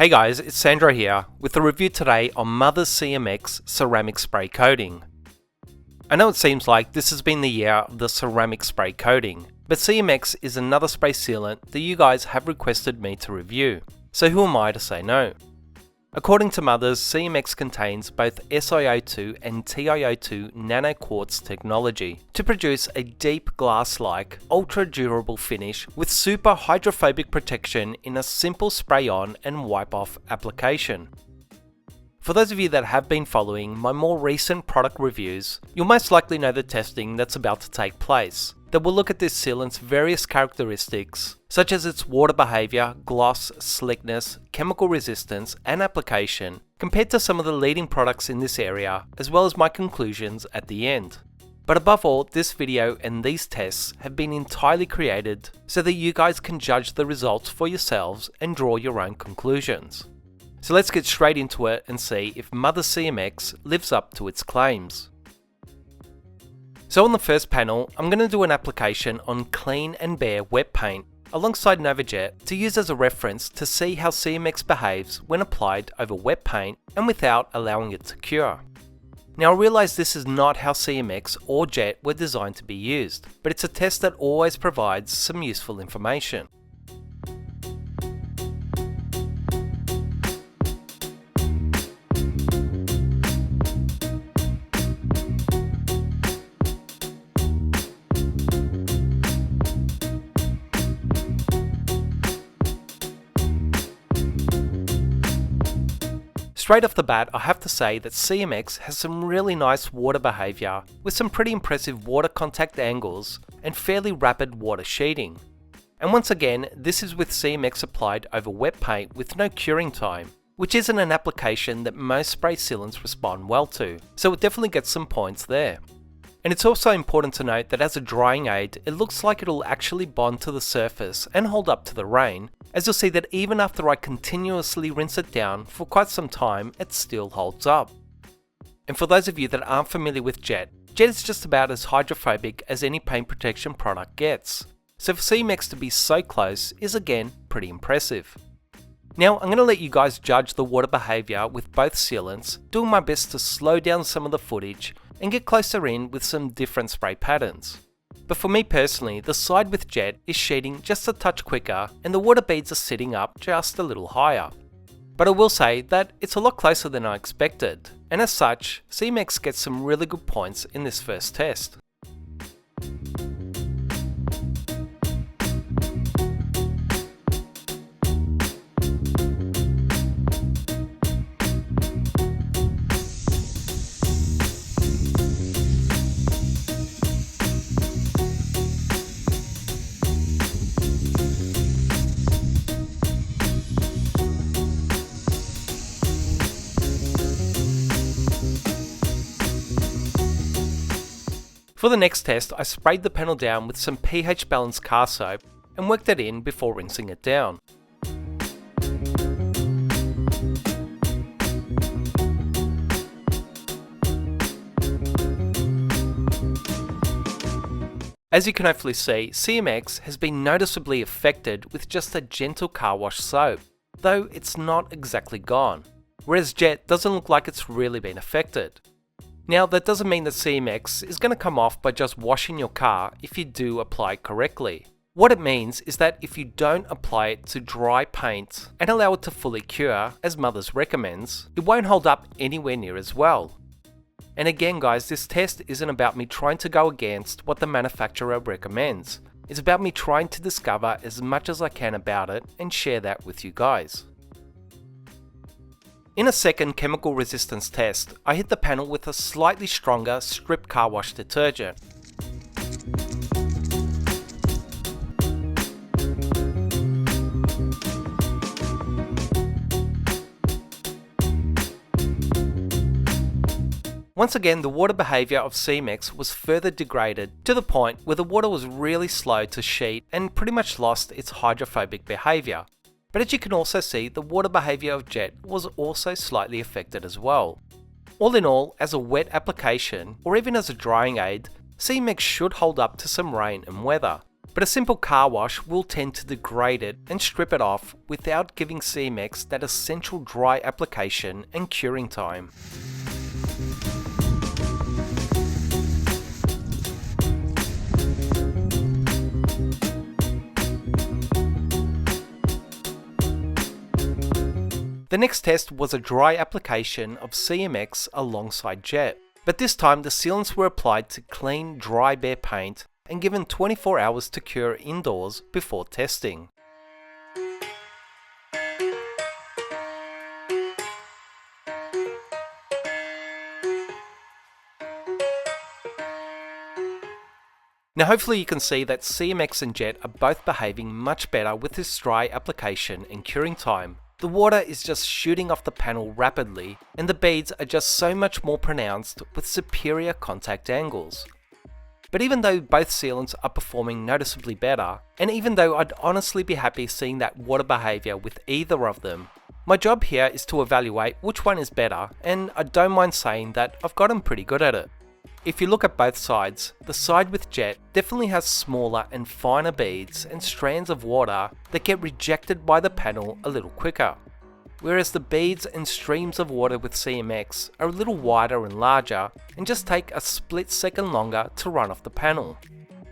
Hey guys, it's Sandro here with a review today on Mother's CMX ceramic spray coating. I know it seems like this has been the year of the ceramic spray coating, but CMX is another spray sealant that you guys have requested me to review, so who am I to say no? According to Mother's, CMX contains both SiO2 and TiO2 nanoquartz technology to produce a deep glass-like, ultra-durable finish with super hydrophobic protection in a simple spray-on and wipe-off application. For those of you that have been following my more recent product reviews, you'll most likely know the testing that's about to take place, that will look at this sealant's various characteristics, such as its water behaviour, gloss, slickness, chemical resistance, and application, compared to some of the leading products in this area, as well as my conclusions at the end. But above all, this video and these tests have been entirely created so that you guys can judge the results for yourselves and draw your own conclusions. So let's get straight into it and see if Mother CMX lives up to its claims. So on the first panel, I'm going to do an application on clean and bare wet paint alongside NovaJet to use as a reference to see how CMX behaves when applied over wet paint and without allowing it to cure. Now I realise this is not how CMX or Jet were designed to be used, but it's a test that always provides some useful information. Straight off the bat, I have to say that CMX has some really nice water behaviour with some pretty impressive water contact angles and fairly rapid water sheeting. And once again, this is with CMX applied over wet paint with no curing time, which isn't an application that most spray sealants respond well to, so it definitely gets some points there. And it's also important to note that as a drying aid, it looks like it'll actually bond to the surface and hold up to the rain, as you'll see that even after I continuously rinse it down for quite some time, it still holds up. And for those of you that aren't familiar with Jet, Jet is just about as hydrophobic as any paint protection product gets, so for CMX to be so close is again pretty impressive. Now I'm going to let you guys judge the water behaviour with both sealants, doing my best to slow down some of the footage and get closer in with some different spray patterns. But for me personally, the side with Jet is sheeting just a touch quicker and the water beads are sitting up just a little higher. But I will say that it's a lot closer than I expected, and as such, CMX gets some really good points in this first test. For the next test, I sprayed the panel down with some pH balanced car soap and worked it in before rinsing it down. As you can hopefully see, CMX has been noticeably affected with just a gentle car wash soap, though it's not exactly gone, whereas Jet doesn't look like it's really been affected. Now that doesn't mean that CMX is going to come off by just washing your car if you do apply it correctly. What it means is that if you don't apply it to dry paint and allow it to fully cure, as Mother's recommends, it won't hold up anywhere near as well. And again guys, this test isn't about me trying to go against what the manufacturer recommends. It's about me trying to discover as much as I can about it and share that with you guys. In a second chemical resistance test, I hit the panel with a slightly stronger strip car wash detergent. Once again, the water behaviour of CMX was further degraded to the point where the water was really slow to sheet and pretty much lost its hydrophobic behaviour. But as you can also see, the water behaviour of Jet was also slightly affected as well. All in all, as a wet application, or even as a drying aid, CMX should hold up to some rain and weather. but a simple car wash will tend to degrade it and strip it off without giving CMX that essential dry application and curing time. The next test was a dry application of CMX alongside jet, but this time the sealants were applied to clean, dry bare paint and given 24 hours to cure indoors before testing. Now hopefully you can see that CMX and jet are both behaving much better with this dry application and curing time. The water is just shooting off the panel rapidly, and the beads are just so much more pronounced with superior contact angles. But even though both sealants are performing noticeably better, and even though I'd honestly be happy seeing that water behaviour with either of them, my job here is to evaluate which one is better, and I don't mind saying that I've gotten pretty good at it. If you look at both sides, the side with jet definitely has smaller and finer beads and strands of water that get rejected by the panel a little quicker, whereas the beads and streams of water with CMX are a little wider and larger and just take a split second longer to run off the panel.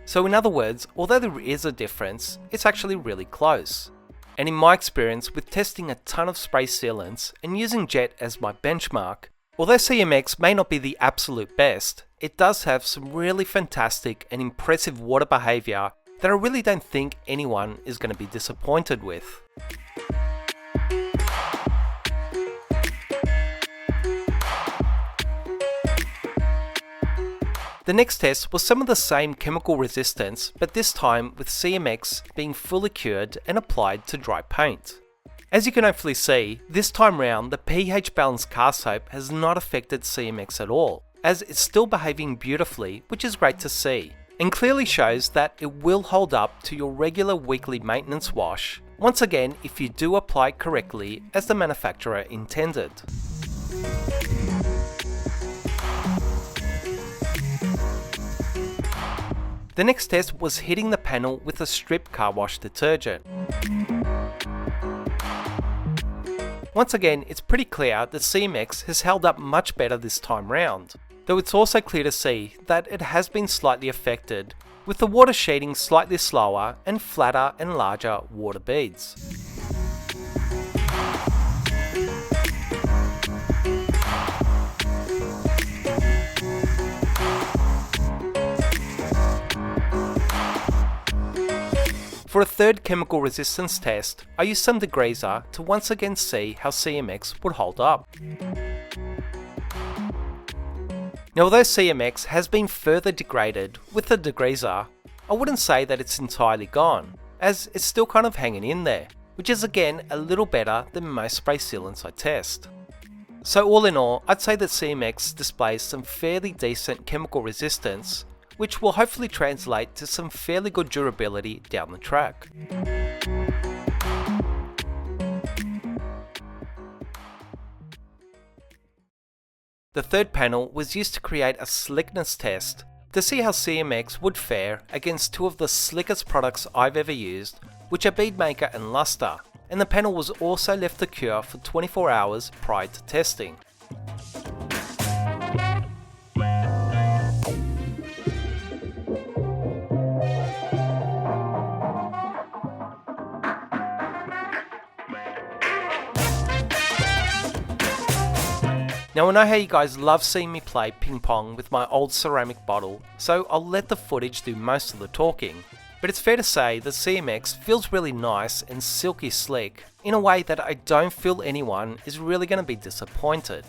So in other words, although there is a difference, it's actually really close. And in my experience with testing a ton of spray sealants and using jet as my benchmark, although CMX may not be the absolute best, it does have some really fantastic and impressive water behaviour that I really don't think anyone is going to be disappointed with. The next test was some of the same chemical resistance, but this time with CMX being fully cured and applied to dry paint. As you can hopefully see, this time round the pH balanced car soap has not affected CMX at all, as it's still behaving beautifully, which is great to see, and clearly shows that it will hold up to your regular weekly maintenance wash, once again if you do apply it correctly as the manufacturer intended. The next test was hitting the panel with a strip car wash detergent. Once again, it's pretty clear that CMX has held up much better this time round, though it's also clear to see that it has been slightly affected, with the water sheeting slightly slower and flatter and larger water beads. For a third chemical resistance test, I used some degreaser to once again see how CMX would hold up. Now although CMX has been further degraded with the degreaser, I wouldn't say that it's entirely gone, as it's still kind of hanging in there, which is again a little better than most spray sealants I test. So all in all, I'd say that CMX displays some fairly decent chemical resistance, which will hopefully translate to some fairly good durability down the track. The third panel was used to create a slickness test to see how CMX would fare against two of the slickest products I've ever used, which are Beadmaker and Luster, and the panel was also left to cure for 24 hours prior to testing. Now I know how you guys love seeing me play ping pong with my old ceramic bottle, so I'll let the footage do most of the talking. But it's fair to say that CMX feels really nice and silky slick in a way that I don't feel anyone is really going to be disappointed.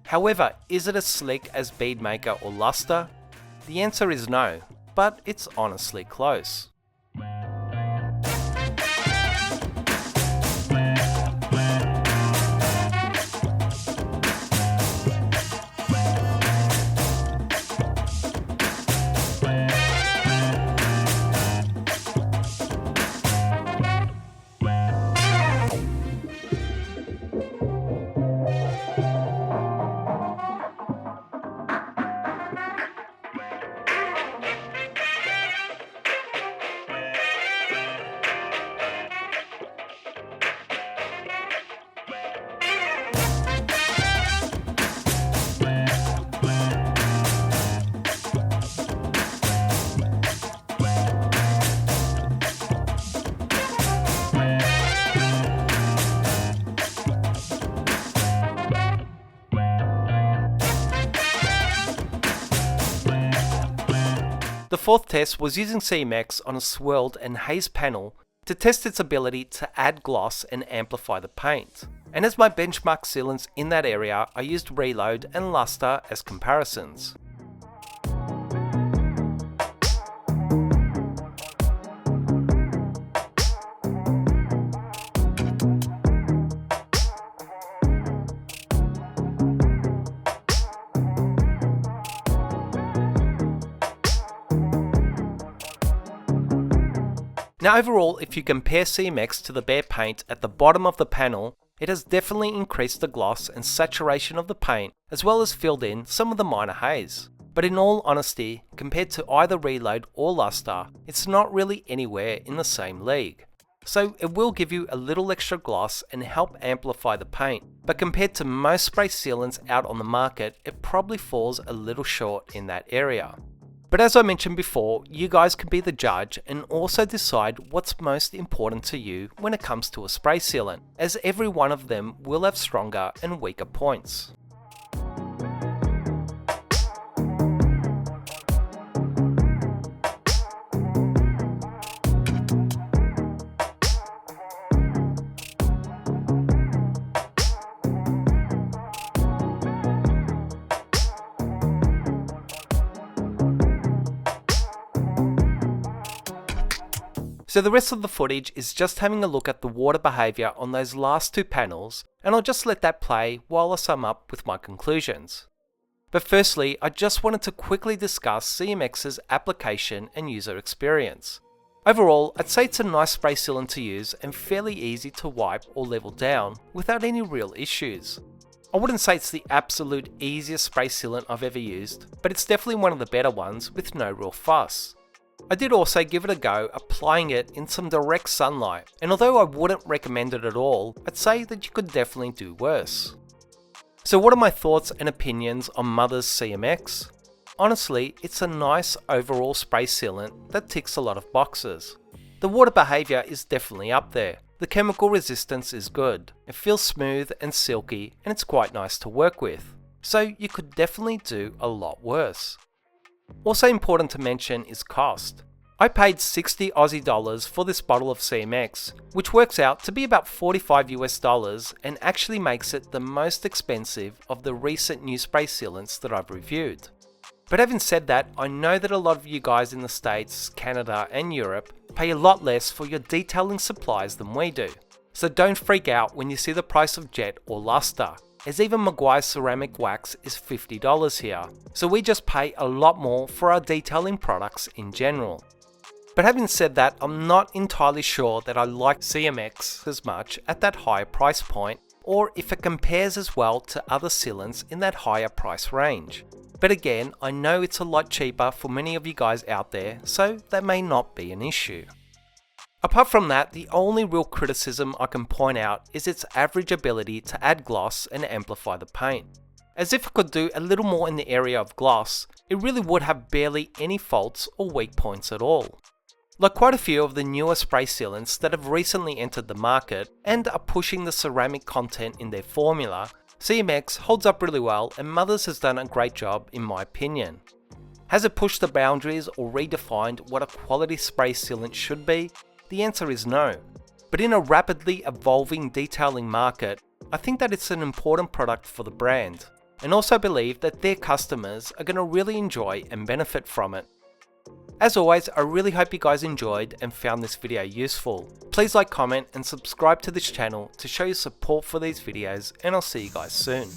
However, is it as slick as Beadmaker or Luster? The answer is no, but it's honestly close. The fourth test was using CMX on a swirled and haze panel to test its ability to add gloss and amplify the paint. And as my benchmark sealants in that area, I used Reload and Luster as comparisons. Now overall, if you compare CMX to the bare paint at the bottom of the panel, it has definitely increased the gloss and saturation of the paint, as well as filled in some of the minor haze. But in all honesty, compared to either Reload or Luster, it's not really anywhere in the same league. So it will give you a little extra gloss and help amplify the paint, but compared to most spray sealants out on the market, it probably falls a little short in that area. But as I mentioned before, you guys can be the judge and also decide what's most important to you when it comes to a spray sealant, as every one of them will have stronger and weaker points. So the rest of the footage is just having a look at the water behaviour on those last two panels, and I'll just let that play while I sum up with my conclusions. But firstly, I just wanted to quickly discuss CMX's application and user experience. Overall, I'd say it's a nice spray sealant to use and fairly easy to wipe or level down without any real issues. I wouldn't say it's the absolute easiest spray sealant I've ever used, but it's definitely one of the better ones with no real fuss. I did also give it a go applying it in some direct sunlight, and although I wouldn't recommend it at all, I'd say that you could definitely do worse. So what are my thoughts and opinions on Mother's CMX? Honestly, it's a nice overall spray sealant that ticks a lot of boxes. The water behaviour is definitely up there. The chemical resistance is good, it feels smooth and silky, and it's quite nice to work with. So you could definitely do a lot worse. Also important to mention is cost. I paid 60 Aussie dollars for this bottle of CMX, which works out to be about 45 US dollars and actually makes it the most expensive of the recent new spray sealants that I've reviewed. But having said that, I know that a lot of you guys in the States, Canada and Europe pay a lot less for your detailing supplies than we do. So don't freak out when you see the price of Jet or Luster, as even Maguire's ceramic wax is $50 here, so we just pay a lot more for our detailing products in general. But having said that, I'm not entirely sure that I like CMX as much at that higher price point, or if it compares as well to other sealants in that higher price range. But again, I know it's a lot cheaper for many of you guys out there, so that may not be an issue. Apart from that, the only real criticism I can point out is its average ability to add gloss and amplify the paint. As if it could do a little more in the area of gloss, it really would have barely any faults or weak points at all. Like quite a few of the newer spray sealants that have recently entered the market and are pushing the ceramic content in their formula, CMX holds up really well and Mother's has done a great job in my opinion. Has it pushed the boundaries or redefined what a quality spray sealant should be? The answer is no. But in a rapidly evolving detailing market, I think that it's an important product for the brand, and also believe that their customers are going to really enjoy and benefit from it. As always, I really hope you guys enjoyed and found this video useful. Please like, comment and subscribe to this channel to show your support for these videos, and I'll see you guys soon.